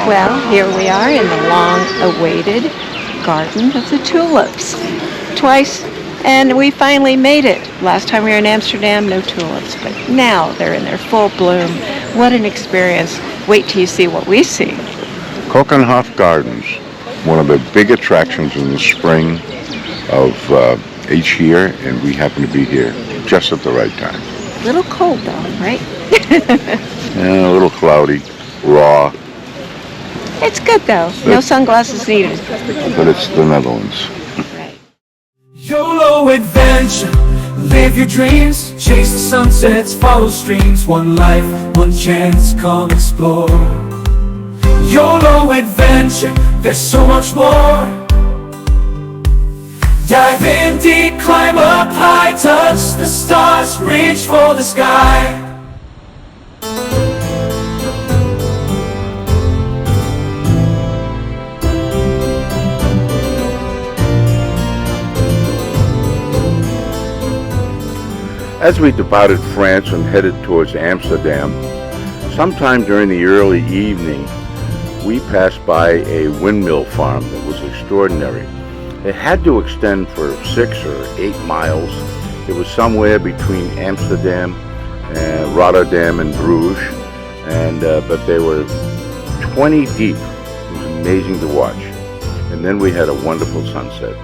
Well, here we are in the long-awaited Garden of the Tulips. Twice, and we finally made it. Last time we were in Amsterdam, no tulips, but now they're in their full bloom. What an experience. Wait till you see what we see. Keukenhof Gardens, one of the big attractions in the spring of each year, and we happen to be here just at the right time. A little cold though, right? And a little cloudy, raw. It's good though. No sunglasses needed. But it's the Netherlands. Right. YOLO Adventure, live your dreams, chase the sunsets, follow streams, one life, one chance, come explore. YOLO Adventure, there's so much more. Dive in deep, climb up high, touch the stars, reach for the sky. As we departed France and headed towards Amsterdam, sometime during the early evening, we passed by a windmill farm that was extraordinary. It had to extend for 6 or 8 miles. It was somewhere between Amsterdam and Rotterdam and Bruges, but they were 20 deep. It was amazing to watch. And then we had a wonderful sunset.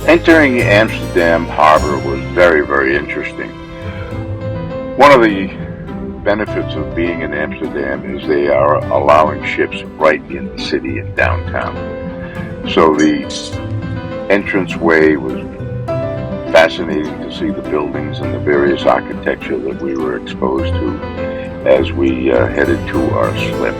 Entering Amsterdam harbor was very, very interesting. One of the benefits of being in Amsterdam is they are allowing ships right in the city in downtown. So the entranceway was fascinating to see the buildings and the various architecture that we were exposed to as we headed to our slip.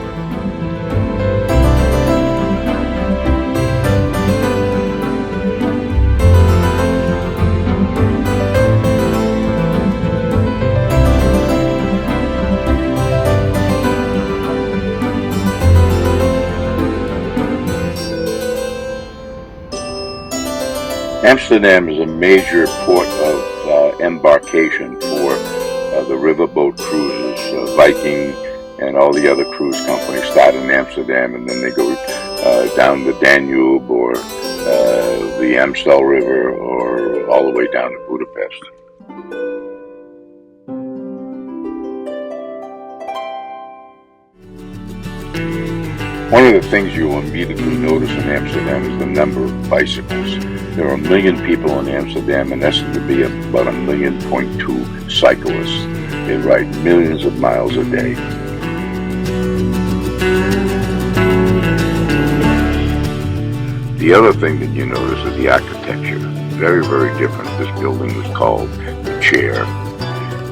Amsterdam is a major port of embarkation for the riverboat cruises. Viking and all the other cruise companies start in Amsterdam and then they go down the Danube or the Amstel River or all the way down to Budapest. One of the things you will immediately notice in Amsterdam is the number of bicycles. There are 1 million people in Amsterdam and estimated to be about 1.2 million cyclists. They ride millions of miles a day. The other thing that you notice is the architecture. Very, very different. This building was called the Chair.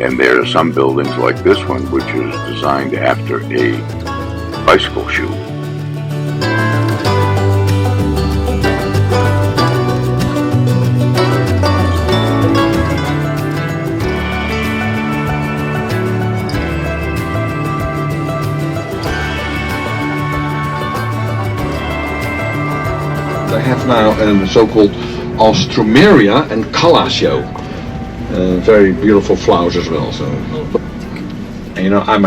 And there are some buildings like this one, which is designed after a bicycle shoe. They have now a so-called Alstroemeria and Calla show. Very beautiful flowers as well. So, and you know, I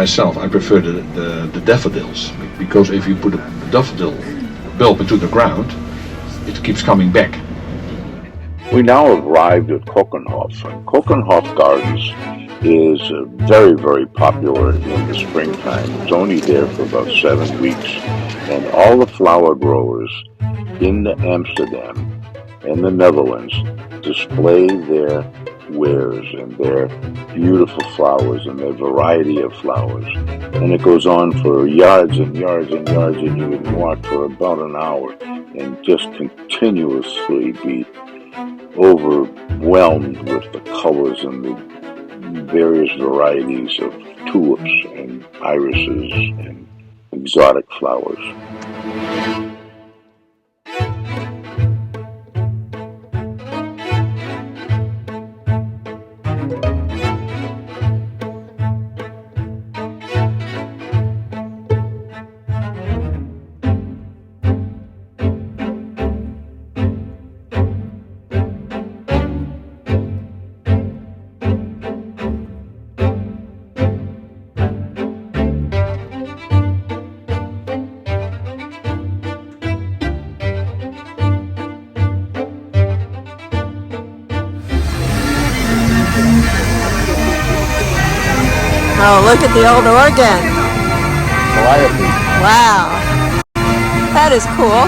prefer the daffodils, because if you put a daffodil bulb into the ground, it keeps coming back. We now arrived at Keukenhof, and Keukenhof Gardens is very, very popular in the springtime. It's only there for about 7 weeks, and all the flower growers in Amsterdam and the Netherlands display their wares and their beautiful flowers and their variety of flowers. And it goes on for yards and yards and yards, and you can walk for about an hour and just continuously be overwhelmed with the colors and the various varieties of tulips and irises and exotic flowers. Oh, look at the old organ. Calliope. Wow. That is cool.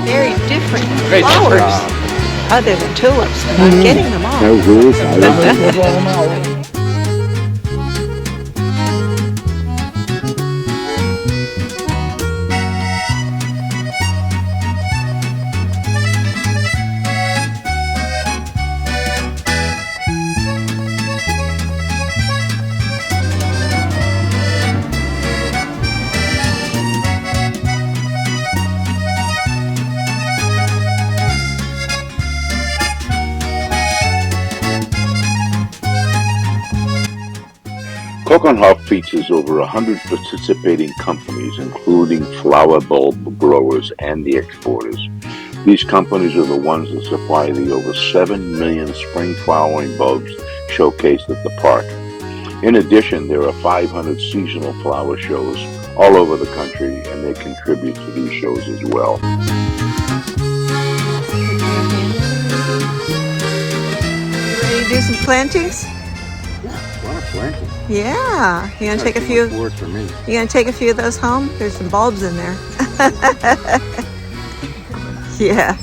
Very different flowers. Other than tulips, but I'm getting them all. Keukenhof features over 100 participating companies, including flower bulb growers and the exporters. These companies are the ones that supply the over 7 million spring flowering bulbs showcased at the park. In addition, there are 500 seasonal flower shows all over the country, and they contribute to these shows as well. Ready to do some plantings? Planting. Yeah. You gonna take a few? Work for me. You gonna take a few of those home? There's some bulbs in there. Yeah.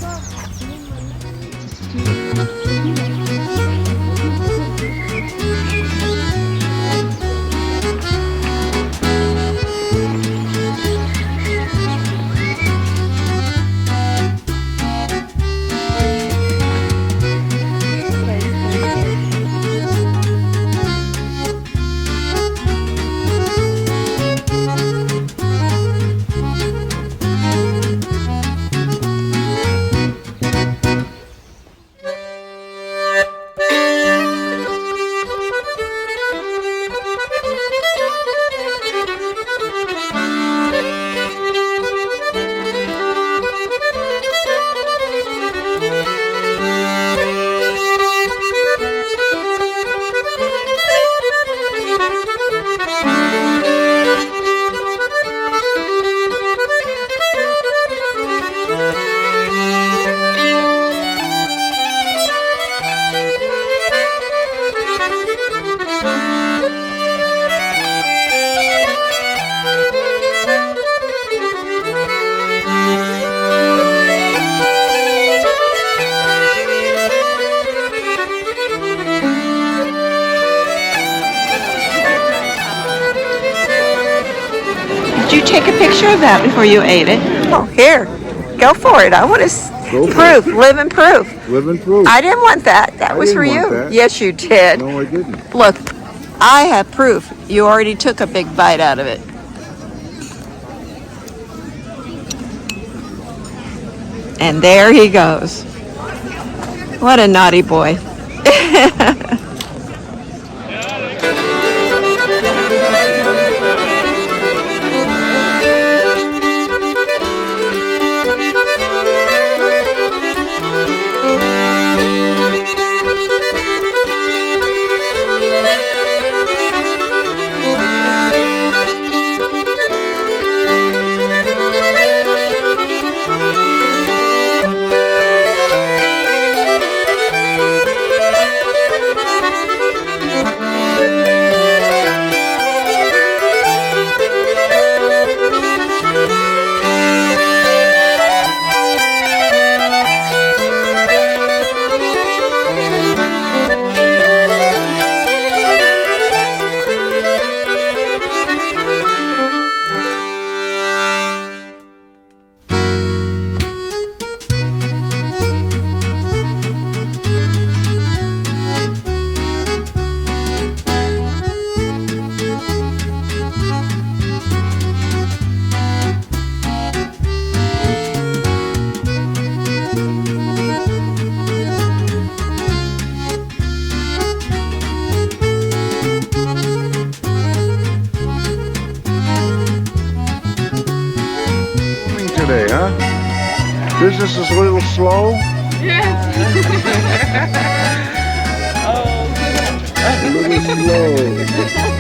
Did you take a picture of that before you ate it? Oh, here. Go for it. I want to proof. Live in proof. Live and proof. I didn't want that. That was for you. That. Yes, you did. No, I didn't. Look, I have proof. You already took a big bite out of it. And there he goes. What a naughty boy. today, huh? Business is a little slow. A little slow.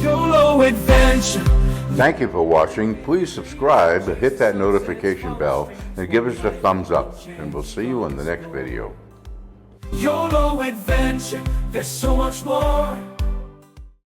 YOLO Adventure. Thank you for watching. Please subscribe, hit that notification bell, and give us a thumbs up. And we'll see you in the next video. YOLO Adventure, there's so much more.